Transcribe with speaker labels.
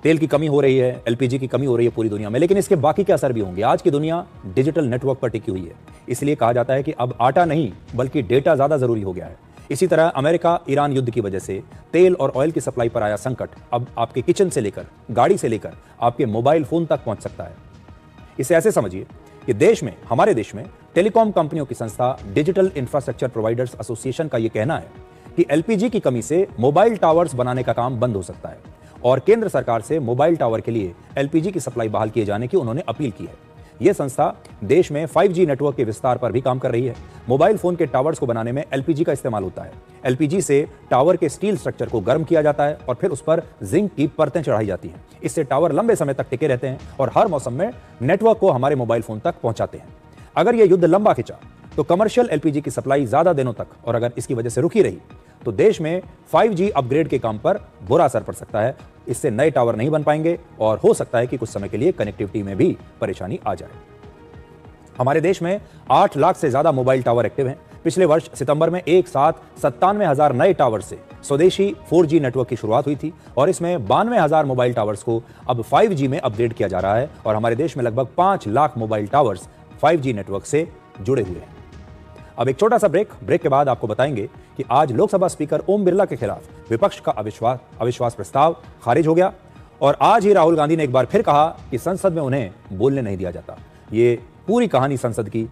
Speaker 1: तेल की कमी हो रही है, एलपीजी की कमी हो रही है पूरी दुनिया में, लेकिन इसके बाकी क्या असर भी होंगे। आज की दुनिया डिजिटल नेटवर्क पर टिकी हुई है, इसलिए कहा जाता है कि अब आटा नहीं बल्कि डेटा ज्यादा जरूरी हो गया है। इसी तरह अमेरिका ईरान युद्ध की वजह से तेल और ऑयल की सप्लाई पर आया संकट अब आपके किचन से लेकर, गाड़ी से लेकर आपके मोबाइल फोन तक पहुंच सकता है। इसे ऐसे समझिए कि हमारे देश में टेलीकॉम कंपनियों की संस्था डिजिटल इंफ्रास्ट्रक्चर प्रोवाइडर्स एसोसिएशन का यह कहना है कि एलपीजी की कमी से मोबाइल टावर्स बनाने का काम बंद हो सकता है और केंद्र सरकार से मोबाइल टावर के लिए एलपीजी की सप्लाई बहाल किए जाने की उन्होंने अपील की है। यह संस्था देश में 5G नेटवर्क के विस्तार पर भी काम कर रही है। मोबाइल फोन के टावर्स को बनाने में एलपीजी का इस्तेमाल होता है। एलपीजी से टावर के स्टील स्ट्रक्चर को गर्म किया जाता है और फिर उस पर जिंक की परतें चढ़ाई जाती हैं। इससे टावर लंबे समय तक टिके रहते हैं और हर मौसम में नेटवर्क को हमारे मोबाइल फोन तक पहुंचाते हैं। अगर यह युद्ध लंबा खिंचा तो कमर्शियल एलपीजी की सप्लाई ज्यादा दिनों तक, और अगर इसकी वजह से रुकी रही तो देश में 5G अपग्रेड के काम पर बुरा असर पड़ सकता है। इससे नए टावर नहीं बन पाएंगे और हो सकता है कि कुछ समय के लिए कनेक्टिविटी में भी परेशानी आ जाए। हमारे देश में 8 लाख से ज्यादा मोबाइल टावर एक्टिव हैं। पिछले वर्ष सितंबर में एक साथ 97,000 नए टावर से स्वदेशी 4G नेटवर्क की शुरुआत हुई थी और इसमें 92,000 मोबाइल टावर्स को अब 5G में अपग्रेड किया जा रहा है और हमारे देश में लगभग 5 lakh mobile towers 5G network से जुड़े हुए हैं। अब एक छोटा सा ब्रेक के बाद आपको बताएंगे कि आज लोकसभा स्पीकर ओम बिरला के खिलाफ विपक्ष का अविश्वास प्रस्ताव खारिज हो गया और आज ही राहुल गांधी ने एक बार फिर कहा कि संसद में उन्हें बोलने नहीं दिया जाता। ये पूरी कहानी संसद की